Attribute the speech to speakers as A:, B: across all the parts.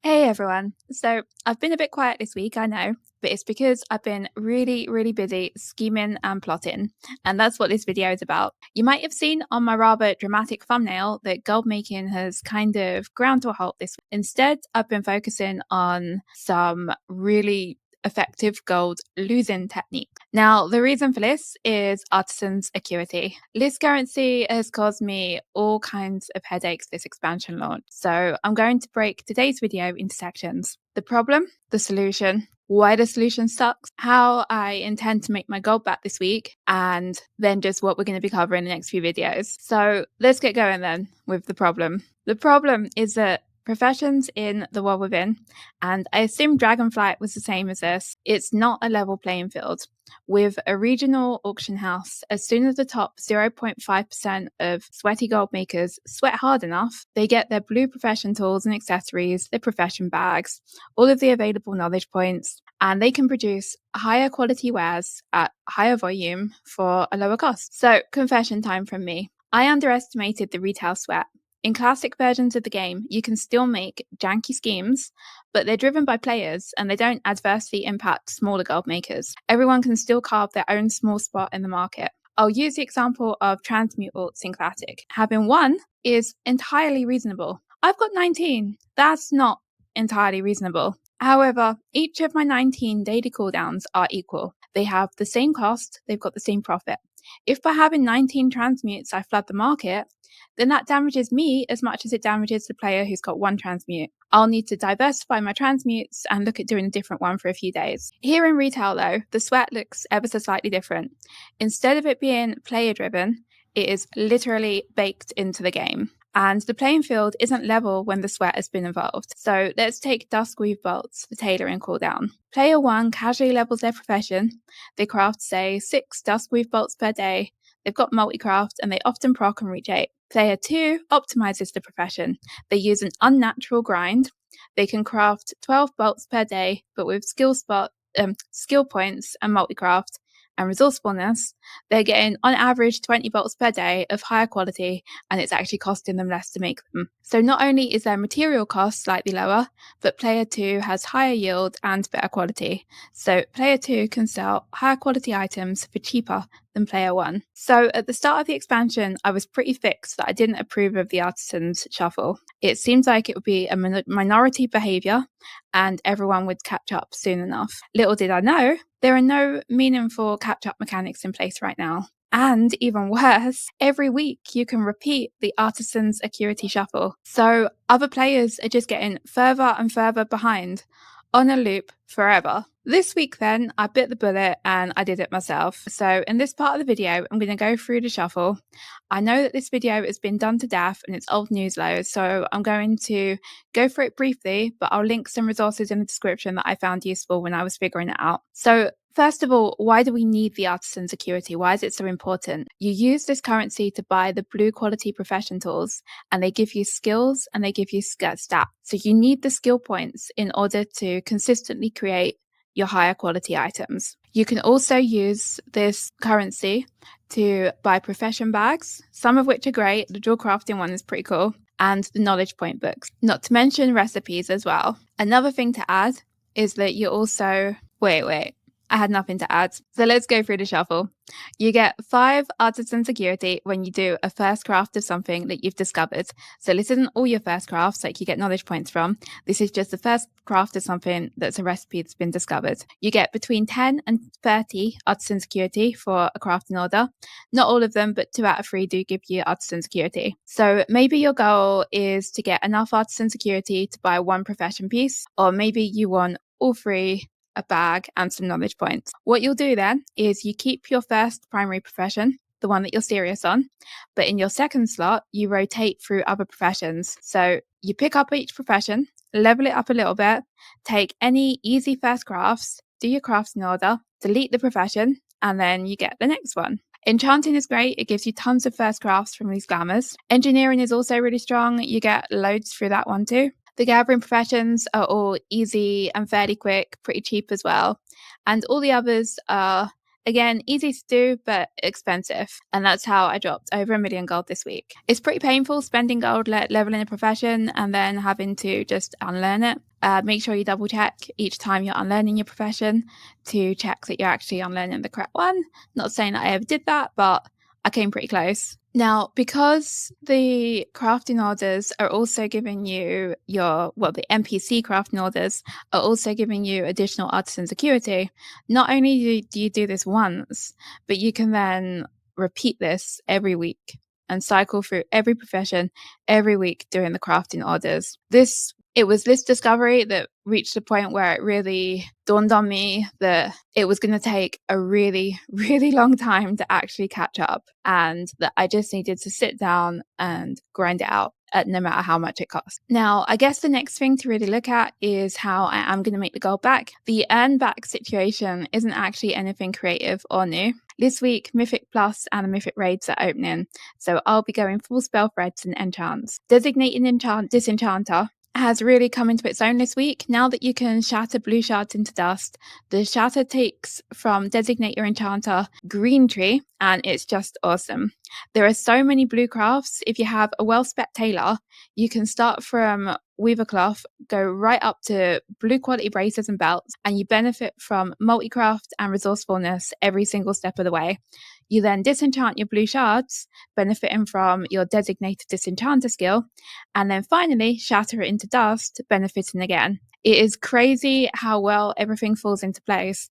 A: Hey everyone. So I've been a bit quiet this week, I know, but it's because I've been really busy scheming and plotting, and that's what this video is about. You might have seen on my rather dramatic thumbnail that gold making has kind of ground to a halt this week. Instead, I've been focusing on some really effective gold losing technique. Now, the reason for this is artisans' acuity. List currency has caused me all kinds of headaches this expansion launch, so I'm going to break today's video into sections. The problem, the solution, why the solution sucks, how I intend to make my gold back this week, and then just what we're going to be covering in the next few videos. So let's get going then with the problem. The problem is that professions in the world within, and I assume Dragonflight was the same as this, it's not a level playing field. With a regional auction house, as soon as the top 0.5% of sweaty gold makers sweat hard enough, they get their blue profession tools and accessories, their profession bags, all of the available knowledge points, and they can produce higher quality wares at higher volume for a lower cost. So, confession time from me. I underestimated the retail sweat. In classic versions of the game, you can still make janky schemes, but they're driven by players and they don't adversely impact smaller gold makers. Everyone can still carve their own small spot in the market. I'll use the example of transmute alts in Classic. Having one is entirely reasonable. I've got 19. That's not entirely reasonable. However, each of my 19 daily cooldowns are equal. They have the same cost, they've got the same profit. If by having 19 transmutes I flood the market, then that damages me as much as it damages the player who's got one transmute. I'll need to diversify my transmutes and look at doing a different one for a few days. Here in retail though, the sweat looks ever so slightly different. Instead of it being player driven, it is literally baked into the game. And the playing field isn't level when the sweat has been involved. So let's take Duskweave Bolts, the tailoring cooldown. Player 1 casually levels their profession. They craft, say, 6 Duskweave Bolts per day. They've got multicraft and they often proc and reach 8. Player 2 optimizes the profession. They use an unnatural grind. They can craft 12 bolts per day, but with skill points and multicraft and resourcefulness, they're getting on average 20 bolts per day of higher quality, and it's actually costing them less to make them. So not only is their material cost slightly lower, but player 2 has higher yield and better quality. So player 2 can sell higher quality items for cheaper than player 1. So at the start of the expansion, I was pretty fixed that I didn't approve of the artisans shuffle. It seems like it would be a minority behavior and everyone would catch up soon enough. Little did I know, there are no meaningful catch-up mechanics in place right now. And even worse, every week you can repeat the artisan's acuity shuffle. So other players are just getting further and further behind on a loop forever. This week then, I bit the bullet and I did it myself. So in this part of the video, I'm going to go through the shuffle. I know that this video has been done to death and it's old news low, so I'm going to go through it briefly, but I'll link some resources in the description that I found useful when I was figuring it out. So first of all, why do we need the artisan security? Why is it so important? You use this currency to buy the blue quality profession tools, and they give you skills and they give you stats. So you need the skill points in order to consistently create your higher quality items. You can also use this currency to buy profession bags, some of which are great. The jewel crafting one is pretty cool, and the knowledge point books, not to mention recipes as well. Another thing to add is that you also, wait, I had nothing to add. So let's go through the shuffle. You get 5 artisan security when you do a first craft of something that you've discovered. So this isn't all your first crafts like you get knowledge points from. This is just the first craft of something that's a recipe that's been discovered. You get between 10 and 30 artisan security for a crafting order. Not all of them, but 2 out of 3 do give you artisan security. So maybe your goal is to get enough artisan security to buy 1 profession piece, or maybe you want all 3, a bag and some knowledge points. What you'll do then is you keep your first primary profession, the one that you're serious on, but in your second slot, you rotate through other professions. So you pick up each profession, level it up a little bit, take any easy first crafts, do your crafting order, delete the profession, and then you get the next one. Enchanting is great. It gives you tons of first crafts from these glamours. Engineering is also really strong. You get loads through that one too. The gathering professions are all easy and fairly quick, pretty cheap as well. And all the others are, again, easy to do, but expensive. And that's how I dropped over 1 million gold this week. It's pretty painful spending gold leveling a profession and then having to just unlearn it. make sure you double check each time you're unlearning your profession to check that you're actually unlearning the correct one. Not saying that I ever did that, but I came pretty close. Now, because the crafting orders are also giving you the NPC crafting orders are also giving you additional artisan security, not only do you do this once, but you can then repeat this every week and cycle through every profession every week doing the crafting orders. It was this discovery that reached a point where it really dawned on me that it was going to take a really, really long time to actually catch up, and that I just needed to sit down and grind it out at no matter how much it costs. Now, I guess the next thing to really look at is how I am going to make the gold back. The earn back situation isn't actually anything creative or new. This week, Mythic Plus and the Mythic Raids are opening, so I'll be going full spell threads and enchants. Designating Disenchanter has really come into its own this week. Now that you can shatter blue shards into dust, the shatter takes from Designate Your Enchanter green tree, and it's just awesome. There are so many blue crafts. If you have a well-spec tailor, you can start from weaver cloth, go right up to blue quality braces and belts, and you benefit from multi-craft and resourcefulness every single step of the way. You then disenchant your blue shards, benefiting from your designated disenchanter skill, and then finally shatter it into dust, benefiting again. It is crazy how well everything falls into place.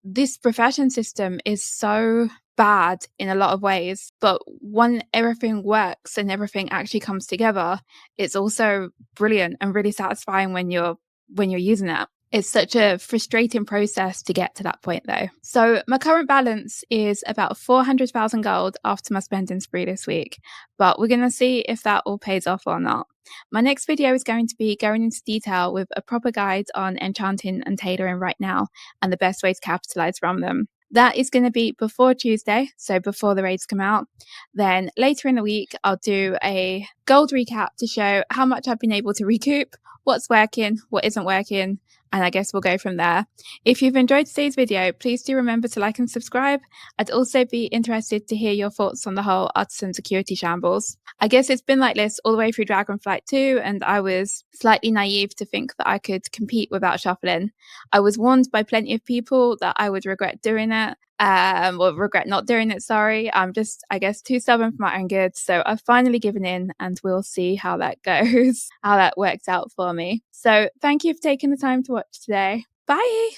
A: This profession system is so bad in a lot of ways, but when everything works and everything actually comes together, it's also brilliant and really satisfying when you're using it. It's such a frustrating process to get to that point, though. So my current balance is about 400,000 gold after my spending spree this week, but we're going to see if that all pays off or not. My next video is going to be going into detail with a proper guide on enchanting and tailoring right now and the best way to capitalize from them. That is going to be before Tuesday, so before the raids come out. Then later in the week, I'll do a gold recap to show how much I've been able to recoup, what's working, what isn't working, and I guess we'll go from there. If you've enjoyed today's video, please do remember to like and subscribe. I'd also be interested to hear your thoughts on the whole artisan security shambles. I guess it's been like this all the way through Dragonflight 2, and I was slightly naive to think that I could compete without shuffling. I was warned by plenty of people that I would regret doing it. Regret not doing it, sorry. I'm just, I guess, too stubborn for my own good. So I've finally given in, and we'll see how that goes, how that works out for me. So thank you for taking the time to watch today. Bye!